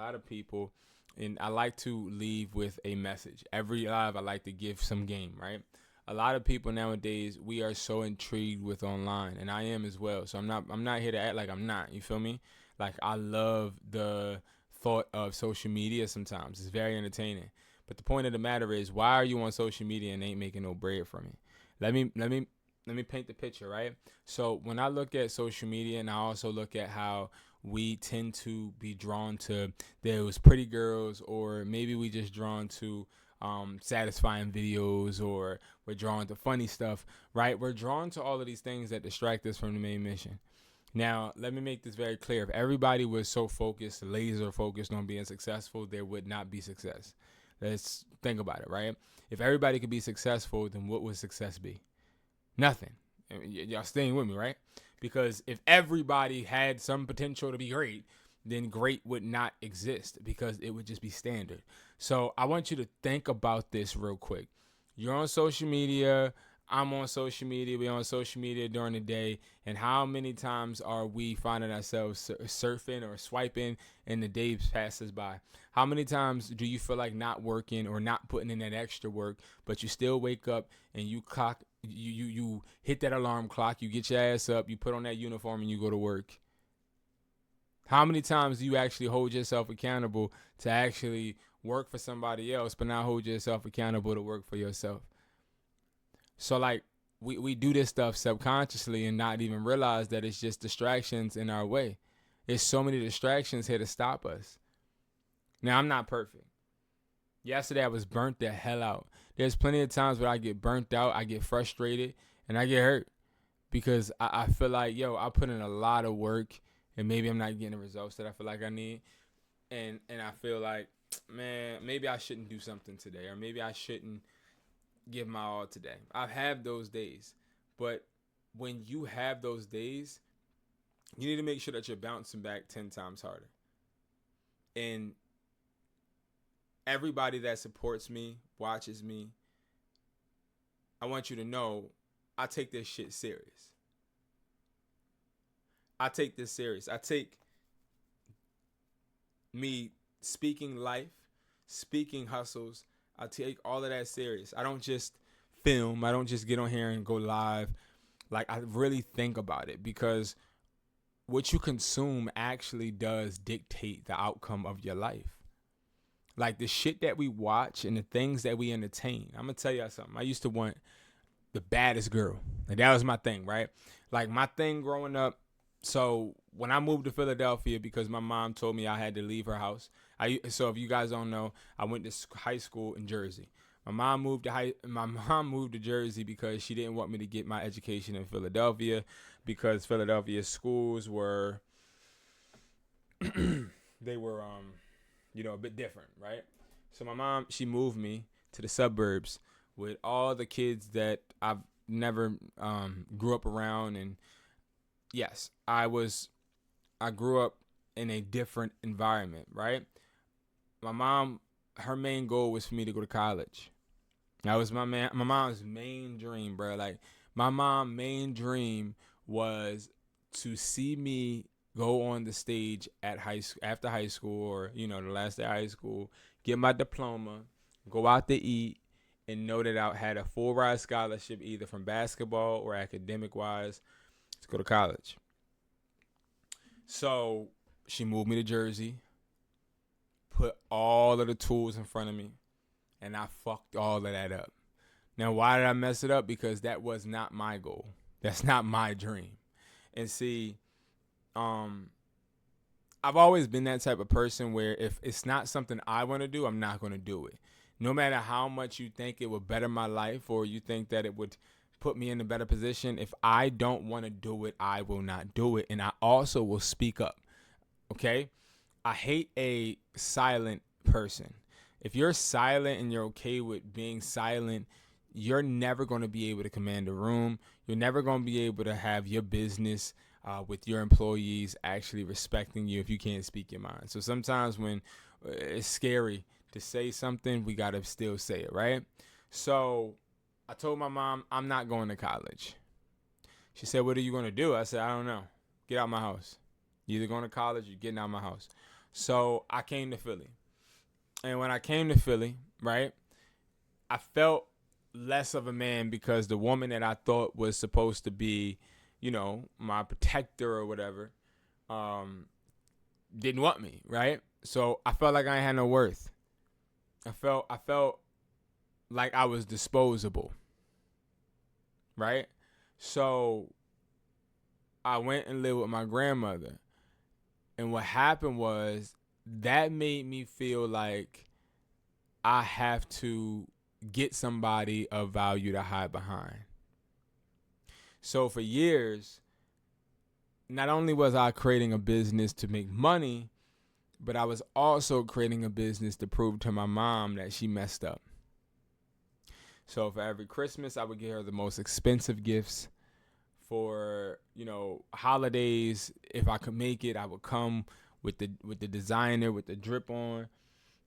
lot of people, and I like to leave with a message. Every live, I like to give some game, right? A lot of people nowadays, we are so intrigued with online, and I am as well. So I'm not here to act like I'm not. You feel me? Like, I love the thought of social media sometimes. It's very entertaining. But the point of the matter is, why are you on social media and ain't making no bread from it? Let me paint the picture, right? So when I look at social media, and I also look at how we tend to be drawn to those pretty girls, or maybe we just drawn to satisfying videos, or we're drawn to funny stuff, right? We're drawn to all of these things that distract us from the main mission. Now, let me make this very clear. If everybody was so focused, laser focused on being successful, there would not be success. Let's think about it, right? If everybody could be successful, then what would success be? Nothing. Y'all staying with me, right? Because if everybody had some potential to be great, then great would not exist, because it would just be standard. So I want you to think about this real quick. You're on social media. I'm on social media. We're on social media during the day. And how many times are we finding ourselves surfing or swiping and the day passes by? How many times do you feel like not working or not putting in that extra work, but you still wake up and you hit that alarm clock, you get your ass up, you put on that uniform, and you go to work? How many times do you actually hold yourself accountable to actually work for somebody else, but not hold yourself accountable to work for yourself? So, like, we do this stuff subconsciously and not even realize that it's just distractions in our way. There's so many distractions here to stop us. Now, I'm not perfect. Yesterday, I was burnt the hell out. There's plenty of times where I get burnt out, I get frustrated, and I get hurt, because I feel like, I put in a lot of work, and maybe I'm not getting the results that I feel like I need. And I feel like, man, maybe I shouldn't do something today, or maybe I shouldn't give my all today. I've had those days. But when you have those days, you need to make sure that you're bouncing back 10 times harder. And everybody that supports me, watches me, I want you to know I take this shit serious. I take this serious. I take me speaking life, speaking hustles. I take all of that serious. I don't just film. I don't just get on here and go live. Like, I really think about it, because what you consume actually does dictate the outcome of your life. Like, the shit that we watch and the things that we entertain. I'm going to tell y'all something. I used to want the baddest girl. Like, that was my thing, right? Like, my thing growing up. So when I moved to Philadelphia, because my mom told me I had to leave her house. So if you guys don't know, I went to high school in Jersey. My mom moved to Jersey because she didn't want me to get my education in Philadelphia, because Philadelphia schools were they were a bit different, right? So my mom, she moved me to the suburbs with all the kids that I've never grew up around. And yes, I grew up in a different environment, right? My mom, her main goal was for me to go to college. That was my mom's main dream, bro. Like, my mom's main dream was to see me go on the stage at after high school, or the last day of high school, get my diploma, go out to eat, and know that I had a full ride scholarship, either from basketball or academic wise, to go to college. So she moved me to Jersey, put all of the tools in front of me, and I fucked all of that up. Now, why did I mess it up? Because that was not my goal. That's not my dream. And see, I've always been that type of person where if it's not something I want to do, I'm not going to do it. No matter how much you think it would better my life, or you think that it would put me in a better position, if I don't want to do it, I will not do it. And I also will speak up. Okay? I hate a silent person. If you're silent and you're okay with being silent, you're never going to be able to command a room. You're never going to be able to have your business with your employees actually respecting you if you can't speak your mind. So sometimes when it's scary to say something, we got to still say it, right? So I told my mom, I'm not going to college. She said, what are you going to do? I said, I don't know. Get out of my house. You're either going to college or you're getting out of my house. So I came to Philly. And when I came to Philly, right, I felt less of a man because the woman that I thought was supposed to be, my protector or whatever, didn't want me, right? So I felt like I had no worth. I felt like I was disposable, right? So I went and lived with my grandmother. And what happened was that made me feel like I have to get somebody of value to hide behind. So for years, not only was I creating a business to make money, but I was also creating a business to prove to my mom that she messed up. So for every Christmas, I would get her the most expensive gifts. For holidays, if I could make it, I would come with the designer with the drip on.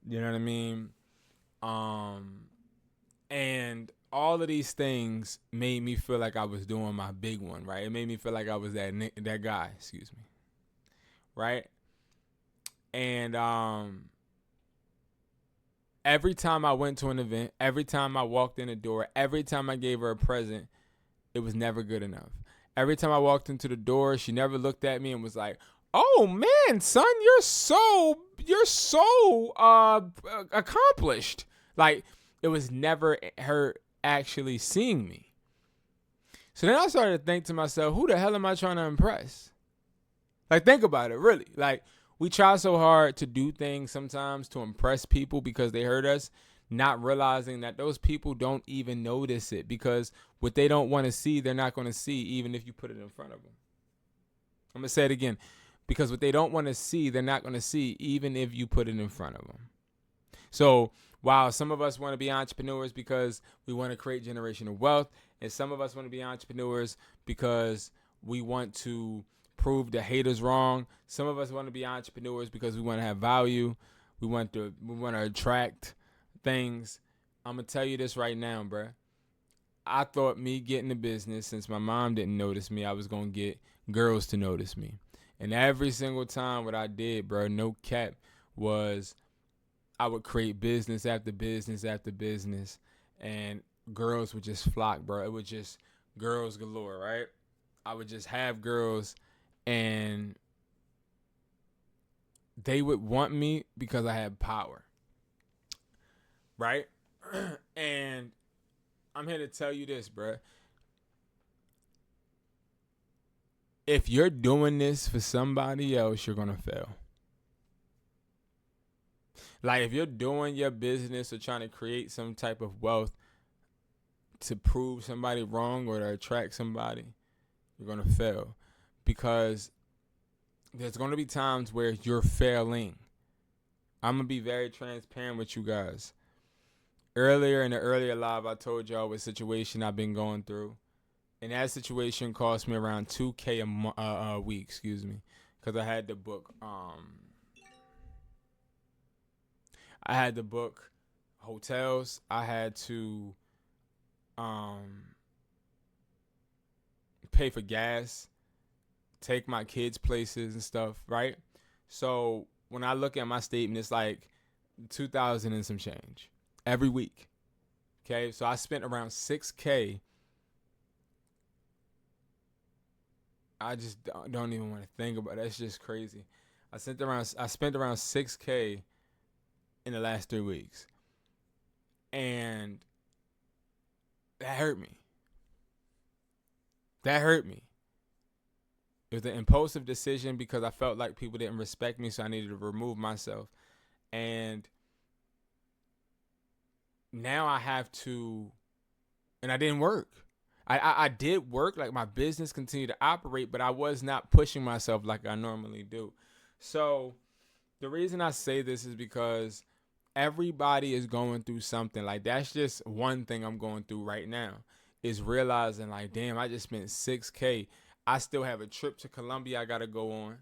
You know what I mean? And all of these things made me feel like I was doing my big one, right? It made me feel like I was that guy, excuse me, right? And every time I went to an event, every time I walked in the door, every time I gave her a present, it was never good enough. Every time I walked into the door, she never looked at me and was like, "Oh man, son, you're so accomplished." Like, it was never her actually seeing me. So then I started to think to myself, who the hell am I trying to impress? Like, think about it, really. Like, we try so hard to do things sometimes to impress people because they hurt us, not realizing that those people don't even notice it, because what they don't want to see, they're not going to see even if you put it in front of them. I'm going to say it again. Because what they don't want to see, they're not going to see even if you put it in front of them. So while some of us want to be entrepreneurs because we want to create generational wealth, and some of us want to be entrepreneurs because we want to prove the haters wrong, some of us want to be entrepreneurs because we want to have value, we want to attract things. I'm gonna tell you this right now, bruh. I thought me getting a business, since my mom didn't notice me, I was gonna get girls to notice me. And every single time what I did, bro, no cap, was I would create business after business after business, and girls would just flock, bro. It was just girls galore, right? I would just have girls, and they would want me because I had power, right? And I'm here to tell you this, bro. If you're doing this for somebody else, you're going to fail. Like, if you're doing your business or trying to create some type of wealth to prove somebody wrong or to attract somebody, you're going to fail. Because there's going to be times where you're failing. I'm going to be very transparent with you guys. Earlier in the earlier live, I told y'all what situation I've been going through. And that situation cost me around $2,000 a week, excuse me. Because I had to book hotels. I had to pay for gas, take my kids places and stuff, right? So when I look at my statement, it's like 2,000 and some change every week. Okay, so I spent around $6,000. I just don't even want to think about it. That's just crazy. I spent around $6,000 in the last 3 weeks, and that hurt me. That hurt me. It was an impulsive decision because I felt like people didn't respect me, so I needed to remove myself. And now I have to, and I didn't work. I did work, like my business continued to operate, but I was not pushing myself like I normally do. So the reason I say this is because everybody is going through something. Like, that's just one thing I'm going through right now, is realizing, like, damn, I just spent $6,000. I still have a trip to Colombia I gotta go on,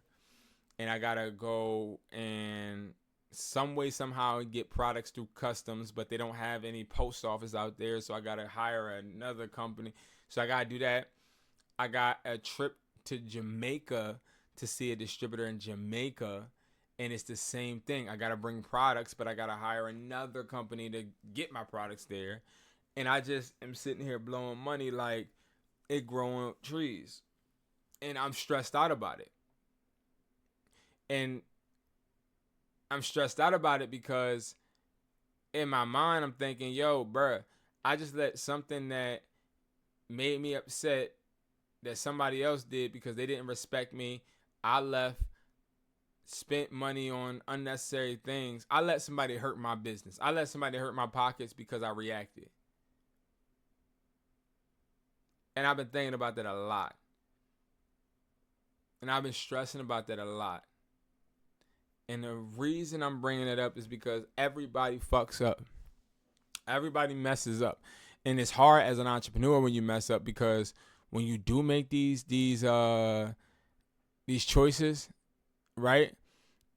and I gotta go and some way somehow get products through customs, but they don't have any post office out there, so I gotta hire another company. So I gotta do that. I got a trip to Jamaica to see a distributor in Jamaica, And it's the same thing. I got to bring products, but I got to hire another company to get my products there. And I just am sitting here blowing money like it growing trees. And I'm stressed out about it. And I'm stressed out about it because in my mind, I'm thinking, yo, bruh, I just let something that made me upset that somebody else did because they didn't respect me. I left, spent money on unnecessary things. I let somebody hurt my business. I let somebody hurt my pockets because I reacted. And I've been thinking about that a lot. And I've been stressing about that a lot. And the reason I'm bringing it up is because everybody fucks up. Everybody messes up. And it's hard as an entrepreneur when you mess up, because when you do make these choices, right?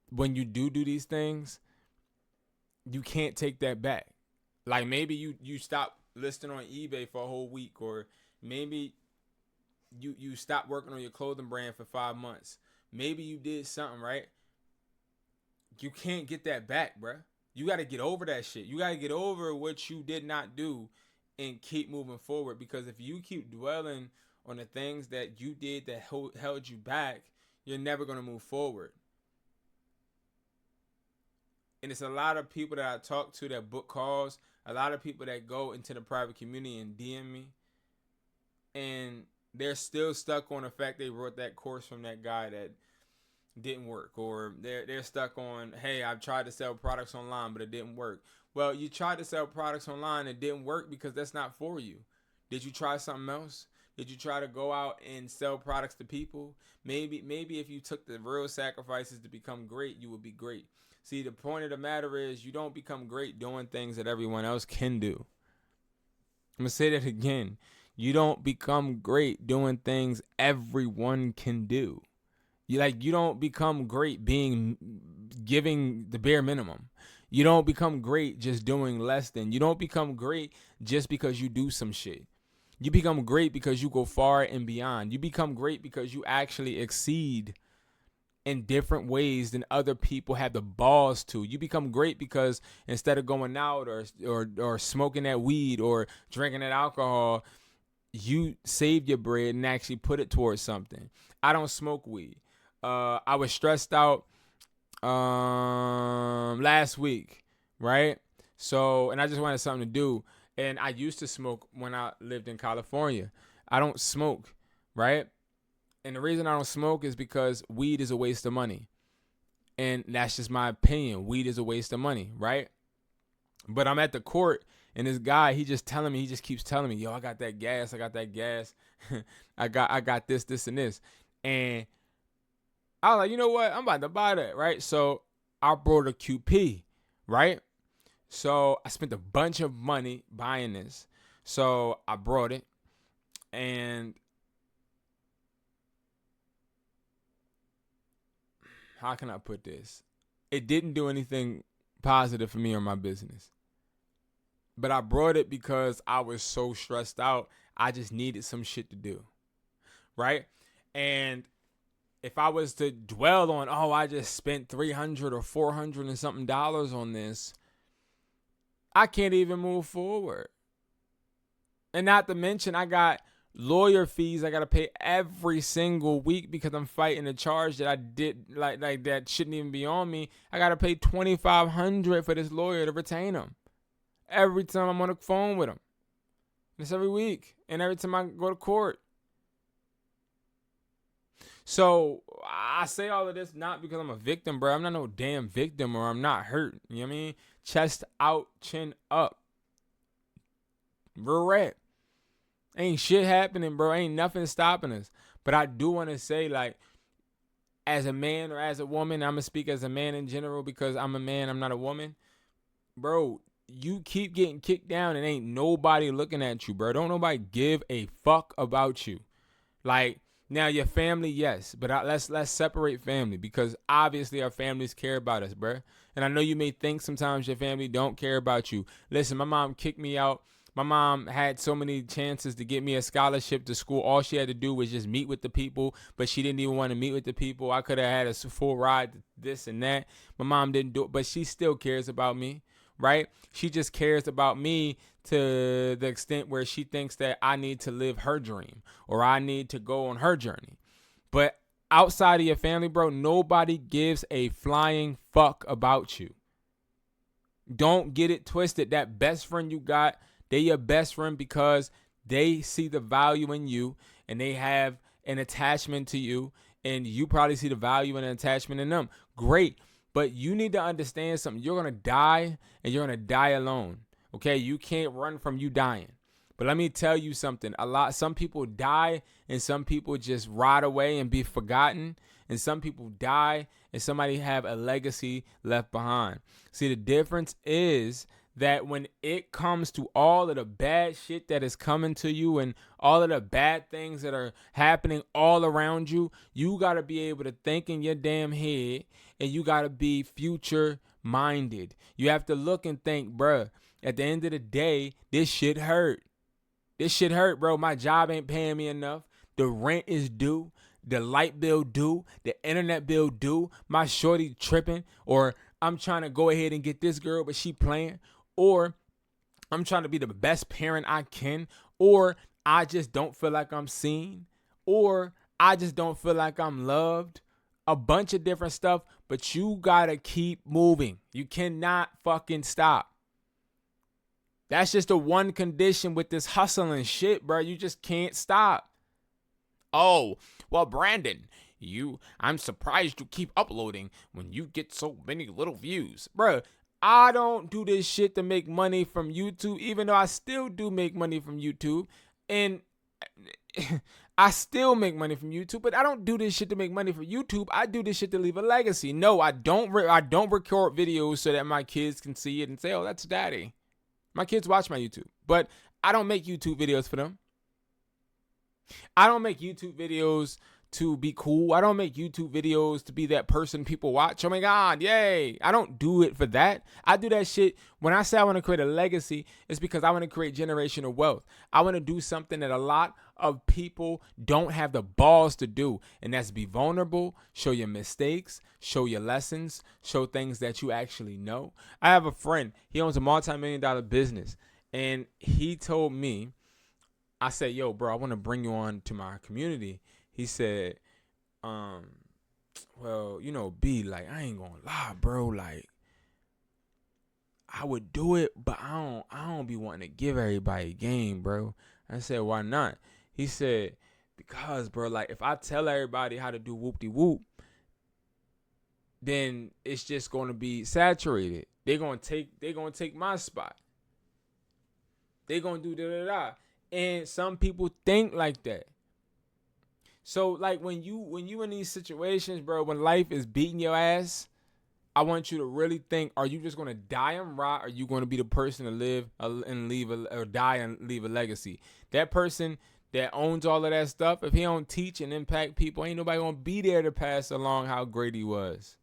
When you do these things, you can't take that back. Like maybe you stop listing on eBay for a whole week, or maybe you stop working on your clothing brand for 5 months. Maybe you did something, right? You can't get that back, bruh. You got to get over that shit. You got to get over what you did not do and keep moving forward. Because if you keep dwelling on the things that you did that held you back, you're never going to move forward. And it's a lot of people that I talk to that book calls, a lot of people that go into the private community and DM me, and they're still stuck on the fact they wrote that course from that guy that didn't work, or they're stuck on, hey, I've tried to sell products online but it didn't work. Well, you tried to sell products online, it didn't work because that's not for you. Did you try something else? Did you try to go out and sell products to people? Maybe if you took the real sacrifices to become great, you would be great. See, the point of the matter is you don't become great doing things that everyone else can do. I'm going to say that again. You don't become great doing things everyone can do. You don't become great giving the bare minimum. You don't become great just doing less than. You don't become great just because you do some shit. You become great because you go far and beyond. You become great because you actually exceed in different ways than other people have the balls to. You become great because instead of going out or smoking that weed or drinking that alcohol, you saved your bread and actually put it towards something. I don't smoke weed. I was stressed out last week, right? So, and I just wanted something to do. And I used to smoke when I lived in California. I don't smoke, right? And the reason I don't smoke is because weed is a waste of money. And that's just my opinion. Weed is a waste of money, right? But I'm at the court, and this guy, he just keeps telling me, yo, I got that gas. I got this, and this. And I was like, you know what? I'm about to buy that, right? So I brought a QP, right? So I spent a bunch of money buying this. So I brought it, and how can I put this? It didn't do anything positive for me or my business. But I brought it because I was so stressed out. I just needed some shit to do, right? And if I was to dwell on, I just spent $300 or $400 and something on this, I can't even move forward. And not to mention, I got lawyer fees I got to pay every single week because I'm fighting a charge that I did like that shouldn't even be on me. I got to pay $2,500 for this lawyer to retain him every time I'm on the phone with him. It's every week and every time I go to court. So I say all of this not because I'm a victim, bro. I'm not no damn victim, or I'm not hurt. You know what I mean? Chest out, chin up. Real rap. Ain't shit happening, bro. Ain't nothing stopping us. But I do want to say, like, as a man or as a woman, I'm going to speak as a man in general because I'm a man, I'm not a woman. Bro, you keep getting kicked down and ain't nobody looking at you, bro. Don't nobody give a fuck about you. Like, now your family, yes, but let's separate family because obviously our families care about us, bro. And I know you may think sometimes your family don't care about you. Listen, my mom kicked me out My mom had so many chances to get me a scholarship to school. All she had to do was just meet with the people, but she didn't even want to meet with the people. I could have had a full ride to this and that. My mom didn't do it, but she still cares about me, right? She just cares about me to the extent where she thinks that I need to live her dream or I need to go on her journey. But outside of your family, bro, nobody gives a flying fuck about you. Don't get it twisted. That best friend you got, they your best friend because they see the value in you and they have an attachment to you, and you probably see the value and attachment in them. Great. But you need to understand something. You're going to die, and you're going to die alone. Okay? You can't run from you dying. But let me tell you something. Some people die, and some people just rot away and be forgotten. And some people die, and somebody have a legacy left behind. See, the difference is that when it comes to all of the bad shit that is coming to you and all of the bad things that are happening all around you, you got to be able to think in your damn head, and you got to be future minded. You have to look and think, bruh, at the end of the day, this shit hurt. This shit hurt, bro. My job ain't paying me enough. The rent is due. The light bill due. The internet bill due. My shorty tripping. Or I'm trying to go ahead and get this girl, but she playing. Or I'm trying to be the best parent I can. Or I just don't feel like I'm seen. Or I just don't feel like I'm loved. A bunch of different stuff. But you gotta keep moving. You cannot fucking stop. That's just the one condition with this hustling shit, bro. You just can't stop. Oh, well, Brandon, I'm surprised you keep uploading when you get so many little views. Bro, I don't do this shit to make money from YouTube, even though I still do make money from YouTube. And I still make money from YouTube, but I don't do this shit to make money for YouTube. I do this shit to leave a legacy. No, I don't record videos so that my kids can see it and say, oh, that's daddy. My kids watch my YouTube, but I don't make YouTube videos for them. I don't make YouTube videos to be cool. I don't make YouTube videos to be that person people watch. Oh my God, yay. I don't do it for that. I do that shit. When I say I want to create a legacy, it's because I want to create generational wealth. I want to do something that a lot of people don't have the balls to do. And that's be vulnerable, show your mistakes, show your lessons, show things that you actually know. I have a friend. He owns a multi-million-dollar business. And he told me, I said, yo, bro, I want to bring you on to my community. He said, well, B, like, I ain't gonna lie, bro. Like, I would do it, but I don't be wanting to give everybody game, bro. I said, why not? He said, because, bro, like, if I tell everybody how to do whoop-de-whoop, then it's just gonna be saturated. They're gonna take my spot. They're gonna do da-da-da. And some people think like that. So, like, when you in these situations, bro, when life is beating your ass, I want you to really think, are you just going to die and rot, or are you going to be the person to live and leave or die and leave a legacy? That person that owns all of that stuff, if he don't teach and impact people, ain't nobody going to be there to pass along how great he was.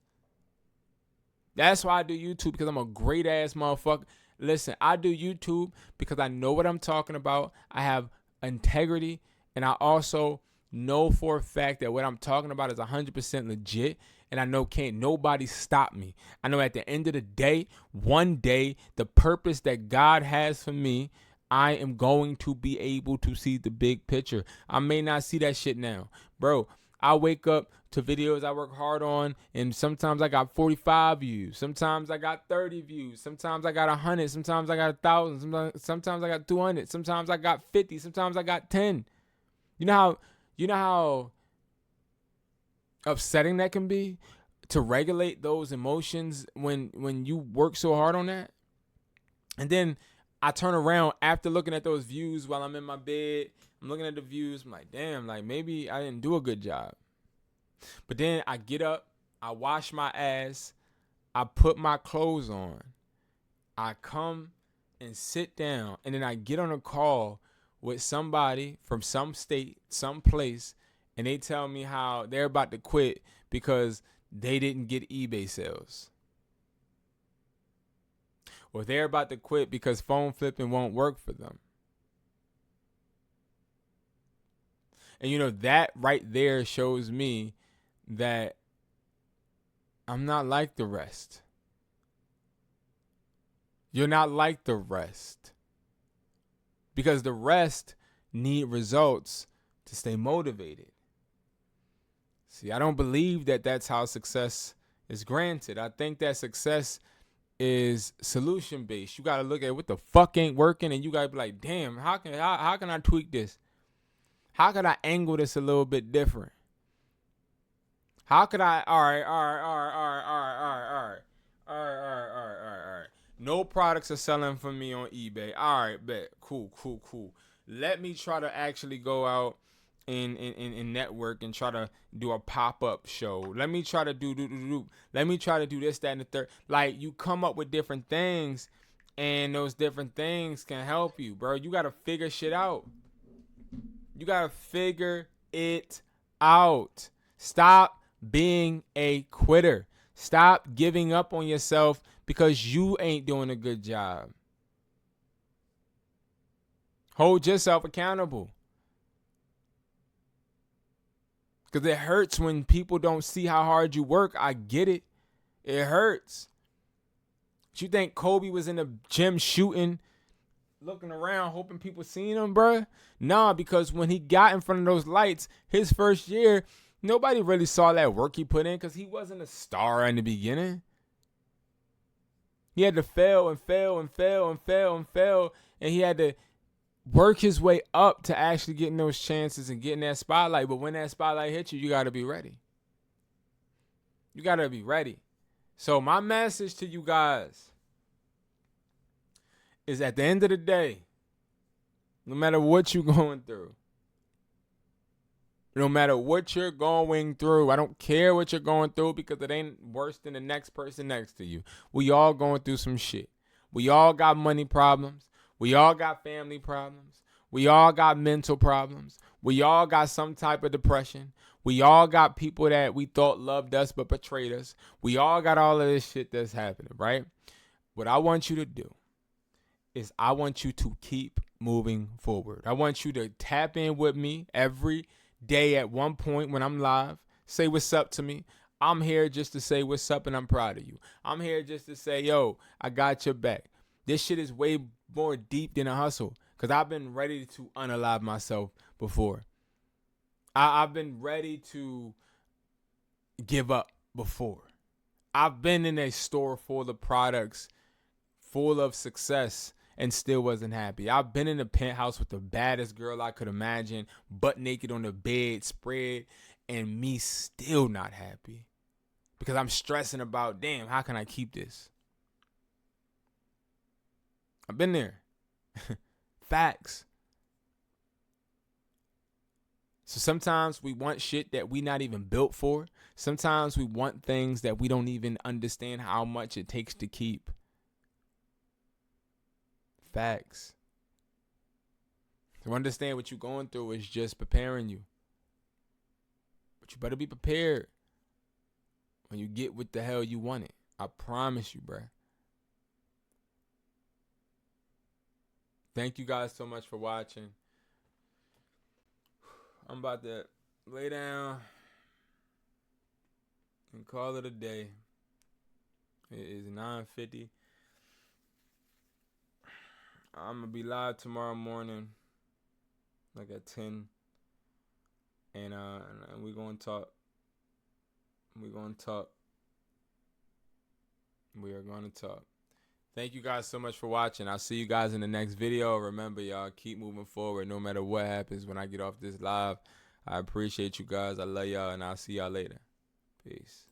That's why I do YouTube, because I'm a great ass motherfucker. Listen, I do YouTube because I know what I'm talking about. I have integrity, and I also know for a fact that what I'm talking about is 100% legit, and I know can't nobody stop me. I know at the end of the day, one day, the purpose that God has for me, I am going to be able to see the big picture. I may not see that shit now. Bro, I wake up to videos I work hard on, and sometimes I got 45 views. Sometimes I got 30 views. Sometimes I got 100. Sometimes I got 1,000. Sometimes I got 200. Sometimes I got 50. Sometimes I got 10. You know how upsetting that can be to regulate those emotions when you work so hard on that? And then I turn around after looking at those views while I'm in my bed. I'm looking at the views. I'm like, damn, like maybe I didn't do a good job. But then I get up, I wash my ass, I put my clothes on, I come and sit down, and then I get on a call with somebody from some state, some place, and they tell me how they're about to quit because they didn't get eBay sales. or they're about to quit because phone flipping won't work for them. And you know, that right there shows me that I'm not like the rest. You're not like the rest. Because the rest need results to stay motivated. See, I don't believe that that's how success is granted. I think that success is solution based. You got to look at what the fuck ain't working, and you got to be like, damn, how can I tweak this? How can I angle this a little bit different? How could I? All right. No products are selling for me on eBay. All right, bet. Cool. Let me try to actually go out and network and try to do a pop-up show. Let me try to do. Let me try to do this, that, and the third. Like, you come up with different things, and those different things can help you, bro. You got to figure shit out. You got to figure it out. Stop being a quitter. Stop giving up on yourself because you ain't doing a good job. Hold yourself accountable. Because it hurts when people don't see how hard you work. I get it. It hurts. But you think Kobe was in the gym shooting, looking around, hoping people seen him, bruh? Nah, because when he got in front of those lights, his first year, nobody really saw that work he put in because he wasn't a star in the beginning. He had to fail, and he had to work his way up to actually getting those chances and getting that spotlight. But when that spotlight hits you, you got to be ready. You got to be ready. So my message to you guys is, at the end of the day, no matter what you're going through, I don't care what you're going through, because it ain't worse than the next person next to you. We all going through some shit. We all got money problems. We all got family problems. We all got mental problems. We all got some type of depression. We all got people that we thought loved us but betrayed us. We all got all of this shit that's happening, right? What I want you to do is I want you to keep moving forward. I want you to tap in with me every day at one point when I'm live. Say what's up to me. I'm here just to say what's up, and I'm proud of you. I'm here just to say, yo, I got your back. This shit is way more deep than a hustle, because I've been ready to unalive myself before. I've been ready to give up before. I've been in a store full of products, full of success, and still wasn't happy. I've been in a penthouse with the baddest girl I could imagine, butt naked on the bed spread, and me still not happy. Because I'm stressing about, damn, how can I keep this? I've been there. Facts. So sometimes we want shit that we not even built for. Sometimes we want things that we don't even understand how much it takes to keep. Facts. To understand what you're going through is just preparing you. But you better be prepared when you get what the hell you wanted. I promise you, bruh. Thank you guys so much for watching. I'm about to lay down and call it a day. It is 9:50. I'm going to be live tomorrow morning, like at 10. And we're going to talk. We are going to talk. Thank you guys so much for watching. I'll see you guys in the next video. Remember, y'all, keep moving forward no matter what happens when I get off this live. I appreciate you guys. I love y'all, and I'll see y'all later. Peace.